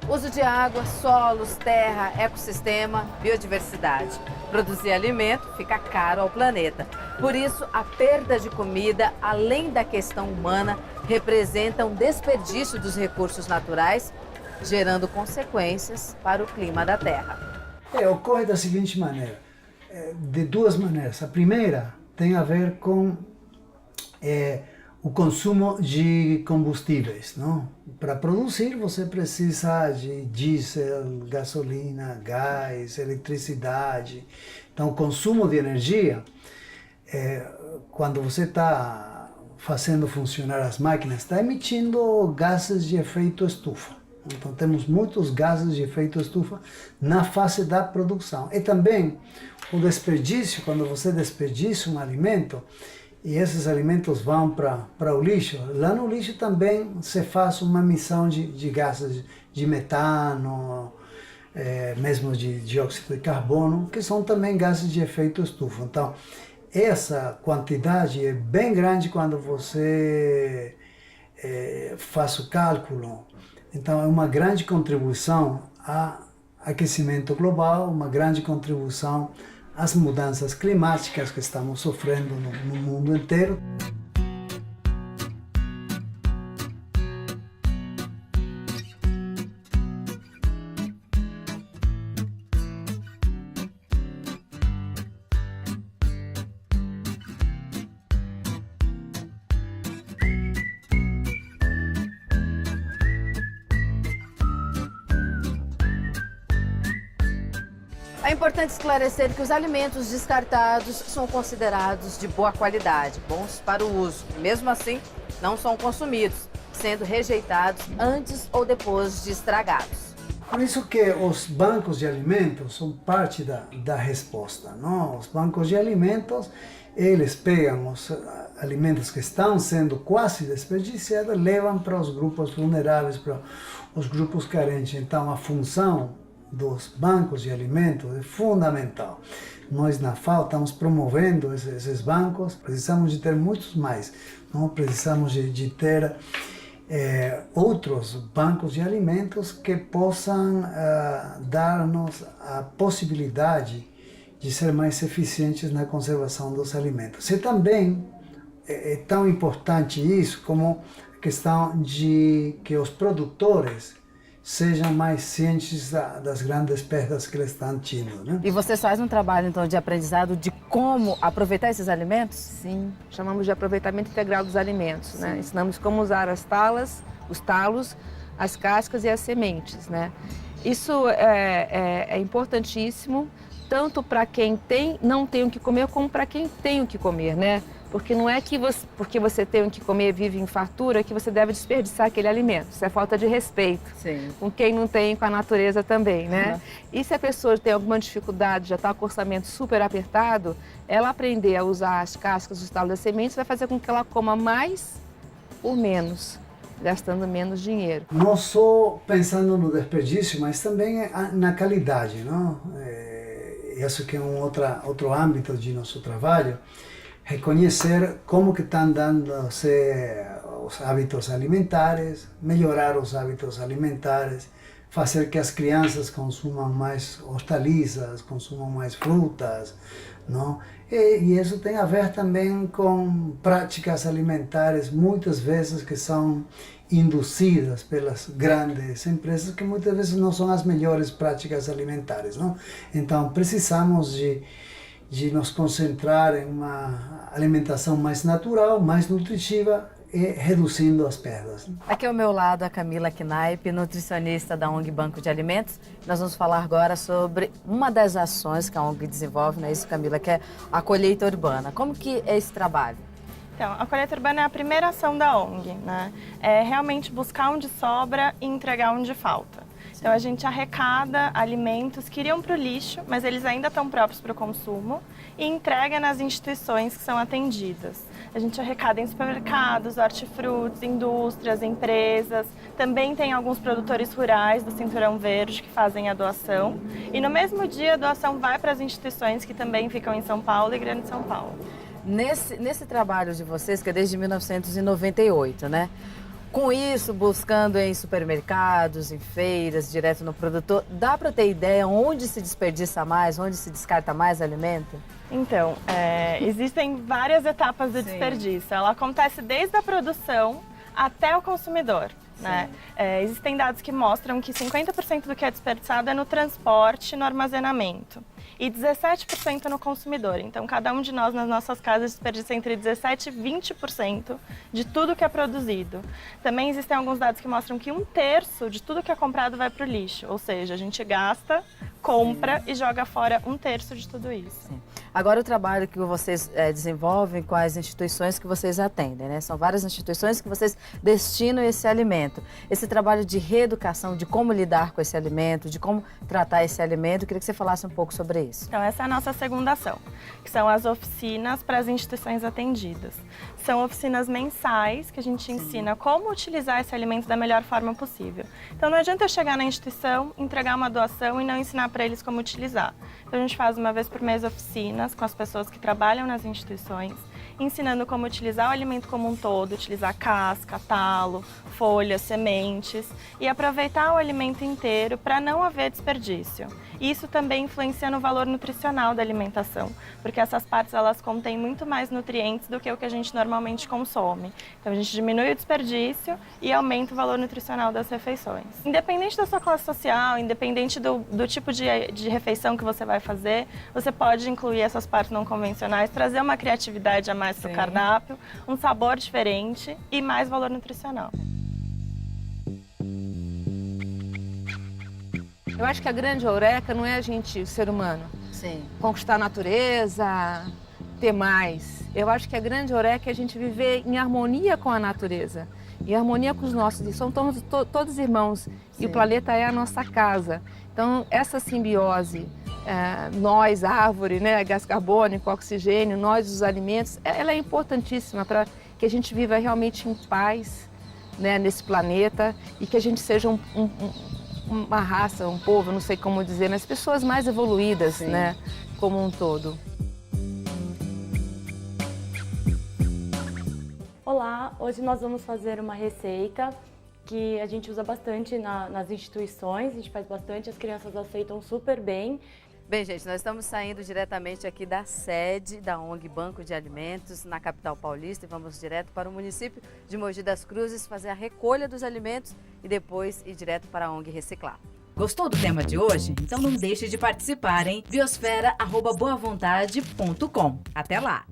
Uso de água, solos, terra, ecossistema, biodiversidade. Produzir alimento fica caro ao planeta. Por isso, a perda de comida, além da questão humana, representa um desperdício dos recursos naturais, gerando consequências para o clima da Terra. Ocorre da seguinte maneira, de duas maneiras. A primeira tem a ver com o consumo de combustíveis, não? Para produzir você precisa de diesel, gasolina, gás, eletricidade. Então o consumo de energia, quando você está fazendo funcionar as máquinas, está emitindo gases de efeito estufa. Então temos muitos gases de efeito estufa na fase da produção. E também o desperdício, quando você desperdiça um alimento, e esses alimentos vão para o lixo, lá no lixo também se faz uma emissão de gases de metano, mesmo de dióxido de carbono, que são também gases de efeito estufa. Então, essa quantidade é bem grande quando você faz o cálculo. Então, é uma grande contribuição ao aquecimento global, uma grande contribuição as mudanças climáticas que estamos sofrendo no mundo inteiro. É importante esclarecer que os alimentos descartados são considerados de boa qualidade, bons para o uso. Mesmo assim, não são consumidos, sendo rejeitados antes ou depois de estragados. Por isso que os bancos de alimentos são parte da resposta, não? Os bancos de alimentos, eles pegam os alimentos que estão sendo quase desperdiciados e levam para os grupos vulneráveis, para os grupos carentes. Então, a função dos bancos de alimentos é fundamental. Nós na FAO estamos promovendo esses bancos, precisamos de ter muitos mais, não? Precisamos de ter outros bancos de alimentos que possam dar-nos a possibilidade de ser mais eficientes na conservação dos alimentos. E também é tão importante isso como a questão de que os produtores sejam mais cientes das grandes perdas que eles estão tendo, né? E vocês fazem um trabalho, então, de aprendizado de como aproveitar esses alimentos? Sim, chamamos de aproveitamento integral dos alimentos, né? Ensinamos como usar as talas, os talos, as cascas e as sementes, né? Isso é importantíssimo, tanto para quem não tem o que comer, como para quem tem o que comer, né? Porque não é que porque você tem o que comer, vive em fartura, que você deve desperdiçar aquele alimento. Isso é falta de respeito. Sim. Com quem não tem, com a natureza também, né? Uhum. E se a pessoa tem alguma dificuldade, já está com o orçamento super apertado, ela aprender a usar as cascas, os talos das sementes, vai fazer com que ela coma mais por menos, gastando menos dinheiro. Não só pensando no desperdício, mas também na qualidade, não? Isso que é outro âmbito de nosso trabalho. Reconhecer como que estão dando-se os hábitos alimentares, melhorar os hábitos alimentares, fazer que as crianças consumam mais hortaliças, consumam mais frutas, não? E isso tem a ver também com práticas alimentares, muitas vezes que são induzidas pelas grandes empresas, que muitas vezes não são as melhores práticas alimentares, não? Então precisamos de nos concentrar em uma alimentação mais natural, mais nutritiva e reduzindo as perdas. Aqui ao meu lado a Camila Knaip, nutricionista da ONG Banco de Alimentos. Nós vamos falar agora sobre uma das ações que a ONG desenvolve, não é isso, Camila, que é a colheita urbana. Como que é esse trabalho? Então, a colheita urbana é a primeira ação da ONG, né? É realmente buscar onde sobra e entregar onde falta. Então a gente arrecada alimentos que iriam para o lixo, mas eles ainda estão próprios para o consumo, e entrega nas instituições que são atendidas. A gente arrecada em supermercados, hortifrutis, indústrias, empresas. Também tem alguns produtores rurais do Cinturão Verde que fazem a doação. E no mesmo dia a doação vai para as instituições que também ficam em São Paulo e Grande São Paulo. Nesse trabalho de vocês, que é desde 1998, né? Com isso, buscando em supermercados, em feiras, direto no produtor, dá para ter ideia onde se desperdiça mais, onde se descarta mais alimento? Então, existem várias etapas do desperdício. Ela acontece desde a produção até o consumidor. Né? Existem dados que mostram que 50% do que é desperdiçado é no transporte e no armazenamento. E 17% no consumidor. Então, cada um de nós, nas nossas casas, desperdiça entre 17% e 20% de tudo que é produzido. Também existem alguns dados que mostram que 1/3 de tudo que é comprado vai para o lixo. Ou seja, a gente gasta, compra e joga fora 1/3 de tudo isso. Sim. Agora, o trabalho que vocês desenvolvem com as instituições que vocês atendem, né? São várias instituições que vocês destinam esse alimento. Esse trabalho de reeducação, de como lidar com esse alimento, de como tratar esse alimento, eu queria que você falasse um pouco sobre isso. Então, essa é a nossa segunda ação, que são as oficinas para as instituições atendidas. São oficinas mensais que a gente ensina como utilizar esse alimento da melhor forma possível. Então, não adianta eu chegar na instituição, entregar uma doação e não ensinar para eles como utilizar. Então, a gente faz uma vez por mês oficinas com as pessoas que trabalham nas instituições, ensinando como utilizar o alimento como um todo, utilizar casca, talo, folhas, sementes e aproveitar o alimento inteiro para não haver desperdício. Isso também influencia no valor nutricional da alimentação, porque essas partes elas contêm muito mais nutrientes do que o que a gente normalmente consome. Então a gente diminui o desperdício e aumenta o valor nutricional das refeições. Independente da sua classe social, independente do tipo de refeição que você vai fazer, você pode incluir essas partes não convencionais, trazer uma criatividade a mais para o cardápio, um sabor diferente e mais valor nutricional. Eu acho que a grande eureka não é a gente, o ser humano, conquistar a natureza, ter mais. Eu acho que a grande eureka é a gente viver em harmonia com a natureza, em harmonia com os nossos. São todos irmãos e o planeta é a nossa casa. Então, essa simbiose, nós, árvore, né, gás carbônico, oxigênio, nós, os alimentos, ela é importantíssima para que a gente viva realmente em paz, né, nesse planeta e que a gente seja uma raça, um povo, não sei como dizer, mas pessoas mais evoluídas, né, como um todo. Olá, hoje nós vamos fazer uma receita que a gente usa bastante nas instituições, a gente faz bastante, as crianças aceitam super bem. Bem, gente, nós estamos saindo diretamente aqui da sede da ONG Banco de Alimentos, na capital paulista, e vamos direto para o município de Mogi das Cruzes fazer a recolha dos alimentos e depois ir direto para a ONG Reciclar. Gostou do tema de hoje? Então não deixe de participar, hein? biosfera@boavontade.com. Até lá!